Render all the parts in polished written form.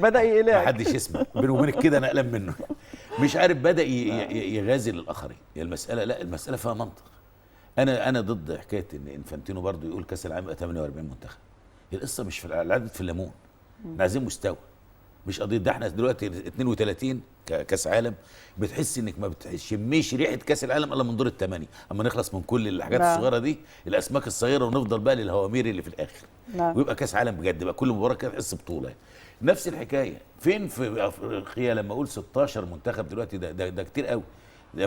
بدأ يقلق. ما حدش يسمع بيني وبينك كده، انا اقلم منه. مش عارف بدأ يغازل الاخرين. يعني المساله، لا المساله فيها منطق. انا ضد حكايه ان انفانتينو برضو يقول كاس العالم يبقى 48 منتخب. القصه مش في العدد، في الليمون. احنا عايزين مستوى، مش قضيه. ده احنا دلوقتي 32 كاس عالم، بتحس انك ما بتشميش ريحه كاس العالم الا من دور الثمانيه، اما نخلص من كل الحاجات الصغيره دي، الاسماك الصغيره، ونفضل بقى للهوامير اللي في الاخر. ويبقى كاس عالم بجد بقى، كل مباراه كده تحس بطوله يعني. نفس الحكايه فين في افريقيا لما اقول 16 منتخب دلوقتي، ده كتير قوي.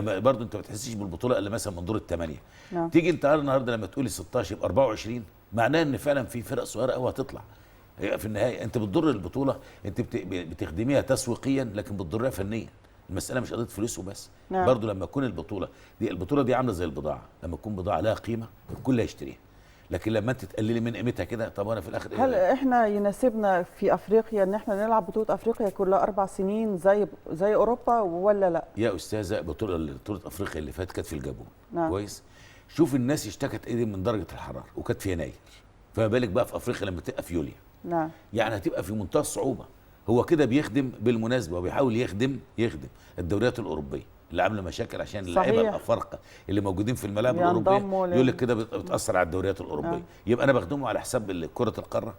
برضه انت ما بتحسش بالبطوله الا مثلا من دور الثمانيه. تيجي انت النهارده لما تقولي 16 يبقى 24، معناه ان فعلا في فرق صغيره قوي هتطلع. هي في النهايه انت بتضر البطوله، انت بتخدميها تسويقيا لكن بتضرها فنيا. المساله مش قضيه فلوس وبس. برضه لما تكون البطوله دي عامله زي البضاعه، لما تكون بضاعه لها قيمه الكل هيشتريها. لكن لما انت تقللي من قيمتها كده، طب انا في الاخر هل احنا يناسبنا في افريقيا ان احنا نلعب بطوله افريقيا كل 4 سنين زي اوروبا ولا لا؟ يا استاذه، بطوله افريقيا اللي فاتت كانت في الجابون. كويس. شوف الناس اشتكت ايه من درجه الحراره، وكانت في يناير. فما بالك بقى في افريقيا لما تبقى في يوليو. يعني هتبقى في منتهى الصعوبه. هو كده بيخدم بالمناسبه، وبيحاول يخدم الدوريات الاوروبيه اللي عامله مشاكل عشان اللعيبه الافارقه اللي موجودين في الملاعب الاوروبيه، يقول لك كده بتاثر على الدوريات الاوروبيه. يبقى انا بخدمه على حساب كره القاره.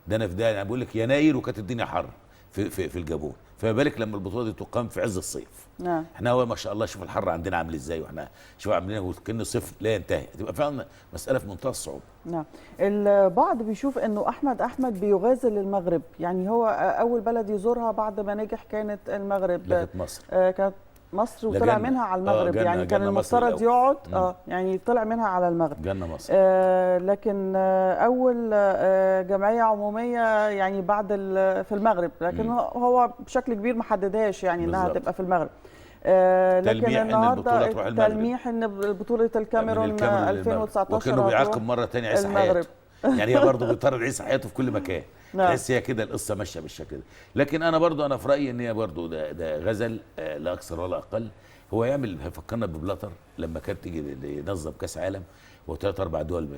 ده انا في ده يعني بقول لك يناير وكانت الدنيا حر في الجابون، فما بالك لما البطوله دي تقام في عز الصيف. احنا هو ما شاء الله شوف الحر عندنا عامل ازاي، واحنا شوف عاملين كأنه صيف لا ينتهي. تبقى فعلا مساله في منتهى الصعوبه. البعض بيشوف انه احمد بيغازل المغرب. يعني هو اول بلد يزورها بعد ما نجح كانت المغرب. كانت مصر. كانت مصر وطلع منها على المغرب. يعني كان المفترض يقعد يعني طلع منها على المغرب. جنة مصر. لكن اول جمعيه عموميه يعني بعد في المغرب، لكن هو بشكل كبير ما حددهاش يعني انها تبقى في المغرب. لكن النهارده تلميح ان بطوله الكاميرون 2019 وكانه بيعاقب مره ثانيه عيسى حياته. يعني هي برضه بيطرد عيسى حياته في كل مكان. تحس هي كده القصه ماشيه بالشكل ده. لكن انا في رايي ان هي برضه ده غزل لا اكثر ولا اقل. هو هيفكرنا ببلاتر لما كانت تيجي ينظم كاس عالم وثلاث اربع دول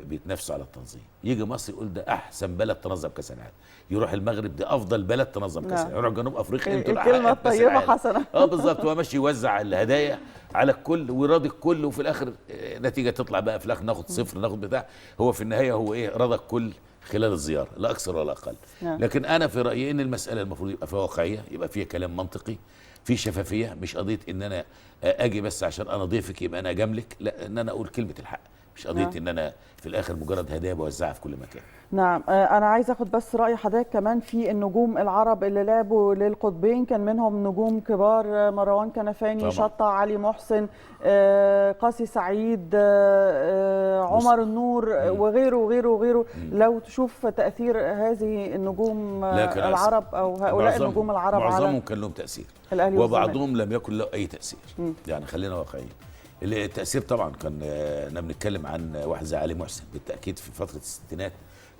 بيتنافسوا على التنظيم، يجي مصر يقول ده احسن بلد تنظم كاس العالم، يروح المغرب ده افضل بلد تنظم كاس العالم، يروح جنوب افريقيا انتوا الكلمه الطيبه حسنه. بالظبط. هو ماشي يوزع الهدايا على الكل ويراضي الكل، وفي الاخر نتيجه تطلع بقى في الاخر ناخد صفر ناخد بتاع. هو في النهايه هو ايه؟ رضى الكل خلال الزياره، لا اكثر ولا اقل. لكن انا في رايي ان المساله المفروض يبقى فيها واقعيه، يبقى فيها كلام منطقي، في شفافيه، مش قضيه ان انا اجي بس عشان انا ضيفك يبقى انا اجاملك، لا، ان انا اقول كلمه الحق، مش قضيه ان انا في الاخر مجرد هدايا بوزعها في كل مكان. نعم. انا عايز اخد بس راي حضرتك كمان في النجوم العرب اللي لعبوا للقطبين. كان منهم نجوم كبار، مروان كنفاني، شطة، علي محسن، قاسي سعيد، عمر النور وغيره وغيره وغيره. لو تشوف تاثير هذه النجوم العرب او هؤلاء النجوم العرب، معظمهم كان لهم تاثير وبعضهم لم يكن له اي تاثير. يعني خلينا واقعيين. التاثير طبعا كان بنتكلم عن واحد زي علي محسن، بالتاكيد في فتره الستينات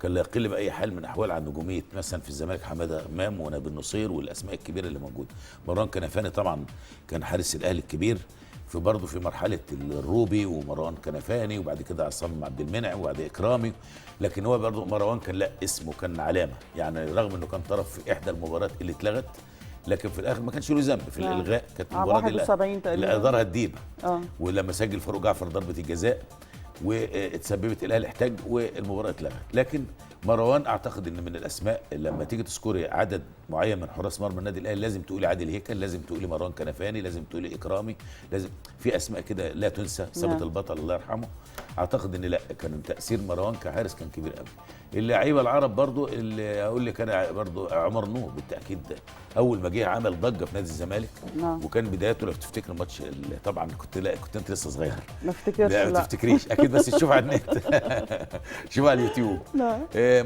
كان لا يقل باي حال من احوال عن نجوميه مثلا في الزمالك حماده امام ونبيل نصير والاسماء الكبيره اللي موجوده. مروان كنفاني طبعا كان حارس الاهلي الكبير برضه في مرحله الروبي، ومروان كنفاني وبعد كده عصام عبد المنعم وبعد اكرامي. لكن هو برضه مروان كان لا اسمه كان علامه، يعني رغم انه كان طرف في احدى المباريات اللي اتلغت، لكن في الاخر ما كانش له ذنب في الالغاء. كانت المباراه اللي ادارها الديبه، ولما سجل فاروق جعفر ضربه الجزاء واتسببت الاهلي احتاج والمباراه اتلغت. لكن مروان اعتقد ان من الاسماء لما تيجي تذكري عدد معين من حراس مرمى النادي الاهلي لازم تقولي عادل هيكل، لازم تقولي مروان كنفاني، لازم تقولي اكرامي، لازم في اسماء كده لا تنسى. ثابت البطل الله يرحمه. اعتقد ان لا كان تاثير مروان كحارس كان كبير قوي. اللعيبه العرب برضو اللي اقول لك انا برضو عمر نور بالتاكيد ده اول ما جه عمل ضجه في نادي الزمالك. وكان بدايته لو تفتكر الماتش طبعا كنت انت لسه صغير ما افتكرش. لا ما تفتكريش اكيد، بس تشوف على النت شوف على اليوتيوب.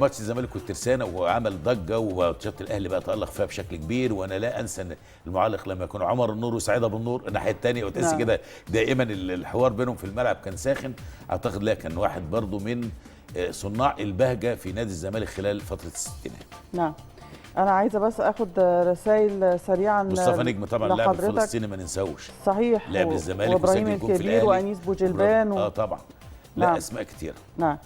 ماتش الزمالك والترسانه وعمل ضجه، وماتشات الاهلي بقى تالق فيها بشكل كبير. وانا لا انسى ان المعلق لما يكون عمر النور وسعيد ابو النور الناحيه الثانيه، وتحس كده دائما الحوار بينهم في الملعب كان ساخن. اعتقد لا كان واحد برضو من صناع البهجه في نادي الزمالك خلال فتره الستينات. نعم. انا عايزه بس اخد رسائل سريعا. مصطفى نجم طبعا لاعب فلسطيني ما ننساهوش، صحيح، لاعب للزمالك وابراهيم الكبير وانيس بوجلبان طبعا. لا اسماء كتير. نعم.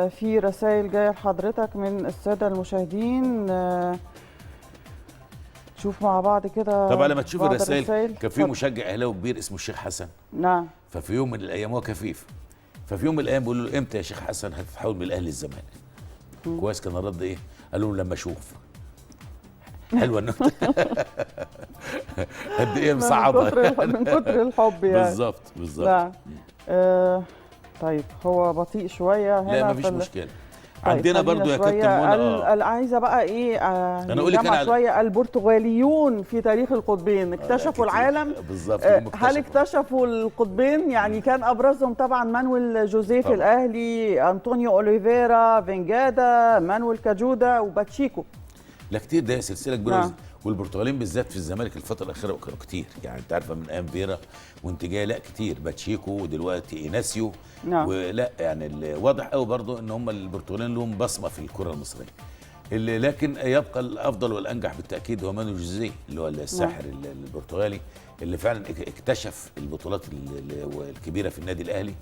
في رسائل جايه لحضرتك من الساده المشاهدين، شوف مع بعض كده. طب لما تشوف الرسائل، كان في مشجع اهلاوي كبير اسمه الشيخ حسن. نعم. ففي يوم من الايام هو كفيف، ففي يوم من الايام بيقول له امتى يا شيخ حسن هتتحول من الاهلي للزمالك؟ كويس. كان الرد ايه؟ قالوا له لما اشوف. حلوه النكته. قد ايه مصعبه من كتر الحب يعني. بالظبط. نعم. طيب هو بطيء شويه هنا. لا مفيش مشكله. عندنا برضو يا كابتن منى عايزه بقى ايه، انا اقول لك شويه البرتغاليون في تاريخ القطبين اكتشفوا العالم. بالظبط. هل اكتشفوا القطبين؟ يعني كان ابرزهم طبعا مانويل جوزيه في الاهلي، انطونيو اوليفيرا، فينجادا، مانويل كاجودا، وباتشيكو. لا كتير، ده سلسله كبيره. والبرتغاليين بالذات في الزمالك الفتره الاخيره كانوا كتير، يعني انت عارفه من ايام فيرا وانت جاي، لا كتير، باتشيكو ودلوقتي ايناسيو. ولا يعني واضح قوي برضو ان هم البرتغاليين لهم بصمه في الكره المصريه. لكن يبقى الافضل والانجح بالتاكيد هو مانويل جوزيه اللي هو الساحر البرتغالي اللي فعلا اكتشف البطولات الكبيره في النادي الاهلي،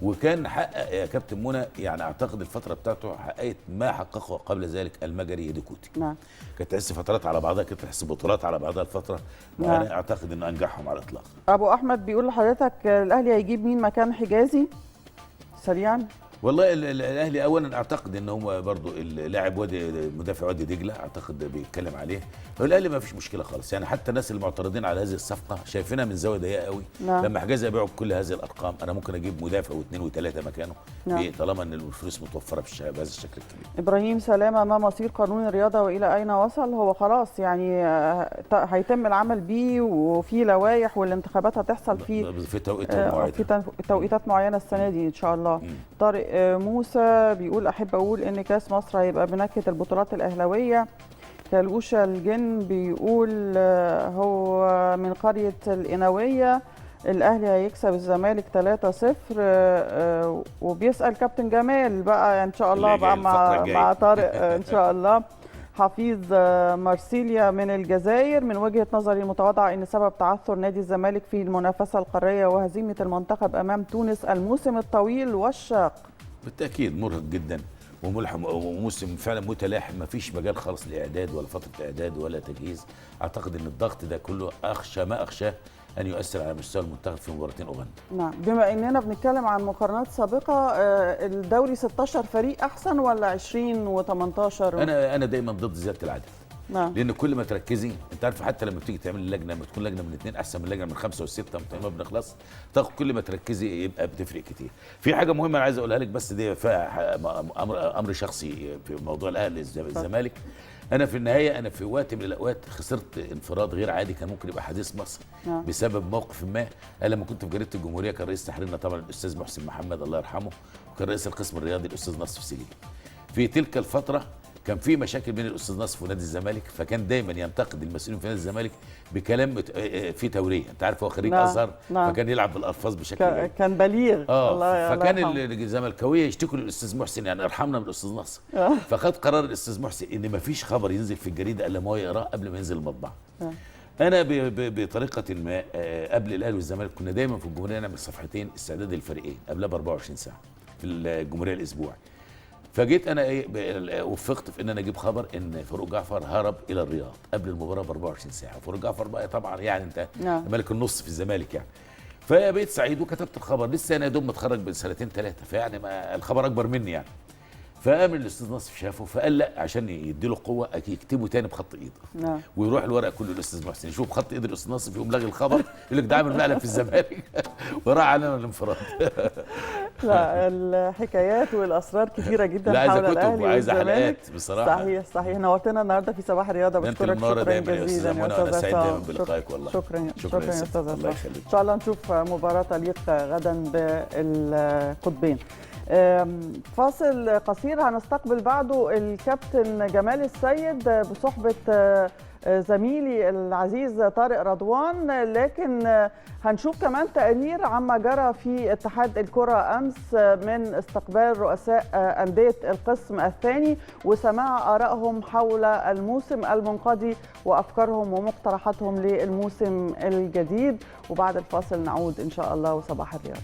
وكان حقق يا كابتن منى، يعني اعتقد الفتره بتاعته حققت ما حققه قبل ذلك المجري هيديكوتي. كانت تحس فترات على بعضها، كانت تحس بطولات على بعضها الفتره. انا اعتقد انه انجحهم على الاطلاق. ابو احمد بيقول لحضرتك الاهلي هيجيب مين مكان حجازي سريعا؟ والله الاهلي اولا اعتقد ان هو برضو اللاعب مدافع وادي دجله، اعتقد بيتكلم عليه. الاهلي ما فيش مشكله خالص، يعني حتى الناس المعترضين على هذه الصفقه شايفينها من زاويه ضيقه قوي. لما حجازي يبيعوا بكل هذه الارقام، انا ممكن اجيب مدافع واثنين وثلاثه مكانه. طالما ان الفلوس متوفره بهذا الشكل الكبير. ابراهيم سلامه، ما مصير قانون الرياضه والى اين وصل؟ هو خلاص يعني هيتم العمل بيه، وفي لوائح والانتخابات هتحصل في توقيتات معينه، في توقيتات معينه السنه دي ان شاء الله. طارق موسى بيقول احب اقول ان كاس مصر هيبقى بنكهه البطولات الاهلاويه. كالوشا الجن بيقول هو من قريه القناويه، الاهلي هيكسب الزمالك 3-0. وبيسال كابتن جمال بقى ان شاء الله بقى مع طارق ان شاء الله. حفيظ مارسيليا من الجزائر، من وجهه نظري المتواضعه ان سبب تعثر نادي الزمالك في المنافسه القاريه وهزيمه المنتخب امام تونس الموسم الطويل والشاق. بالتاكيد مرهق جدا وملحم، وموسم فعلا متلاحم، ما فيش مجال خالص لاعداد ولا فتره اعداد ولا تجهيز. اعتقد ان الضغط ده كله اخشى ما اخشاه ان يؤثر على مستوى المنتخب في مباراتين اوغندا. نعم. بما اننا بنتكلم عن مقارنات سابقه، الدوري 16 فريق احسن ولا 20 و18؟ انا دايما ضد زياده العدد. نعم. لان كل ما تركزي، انت عارف حتى لما بتيجي تعمل لجنه، لما تكون لجنه من اثنين احسن من لجنه من 5 و6 ما بنخلص. كل ما تركزي يبقى بتفرق كتير. في حاجه مهمه انا عايز اقولها لك، بس دي امر شخصي في موضوع الاهلي الزمالك. انا في النهايه، انا في وقت من الاوقات خسرت انفراد غير عادي كان ممكن يبقى حديث مصر بسبب موقف ما. انا لما كنت في جريده الجمهوريه كان رئيس تحريرنا طبعا الاستاذ محسن محمد الله يرحمه، وكان رئيس القسم الرياضي الاستاذ نصف سليم. في تلك الفتره كان في مشاكل بين الاستاذ نصف ونادي الزمالك، فكان دايما ينتقد المسؤولين في نادي الزمالك بكلام في توريه. انت عارف هو خريج ازهر، فكان يلعب بالالفاظ بشكل كان بليغ. فكان الزملكاويه يشتكوا للاستاذ محسن، يعني ارحمنا من الاستاذ نصر. فخد قرار الاستاذ محسن ان ما فيش خبر ينزل في الجريده الا ما هو يقراه قبل ما ينزل المطبعه. انا بطريقه ما قبل الاهلي والزمالك كنا دايما في الجمهوريه نعمل صفحتين استعداد للفريقين قبلها ب 24 ساعه في الجمهوريه الاسبوعي. فجيت انا وفقت في ان انا اجيب خبر ان فاروق جعفر هرب الى الرياض قبل المباراه ب 24 ساعه. فاروق جعفر بقى طبعا يعني انت ملك النص في الزمالك يعني. فبقيت سعيد وكتبت الخبر، لسه انا يا دوب متخرج من سنتين ثلاثه، فيعني ما الخبر اكبر مني يعني. فقام الاستاذ نصف شافه فقال لا، عشان يديله قوه يكتبه تاني بخط ايده. ويروح الورق كله للاستاذ محسن يشوف خط ايد الاستاذ نصف، يقوم لاغي الخبر يقول لك ده عامل مقلب في الزمالك وراح علينا الانفراد. لا الحكايات والاسرار كثيره جدا لا حول الاهلي كتب وعايزه حلقات بصراحه. صحيح نورتنا النهارده في صباح الرياضه. بشكرك شكرا جزيلا يا استاذ. انا سعيد دايما بلقائك والله. شكرا يا استاذ. الله يخليك. ان شاء الله نشوف مباراه تليق غدا بالقطبين. فاصل قصير هنستقبل بعده الكابتن جمال السيد بصحبة زميلي العزيز طارق رضوان، لكن هنشوف كمان تقرير عما جرى في اتحاد الكرة أمس من استقبال رؤساء أندية القسم الثاني وسماع آرائهم حول الموسم المنقضي وأفكارهم ومقترحاتهم للموسم الجديد. وبعد الفاصل نعود إن شاء الله وصباح الرياضة.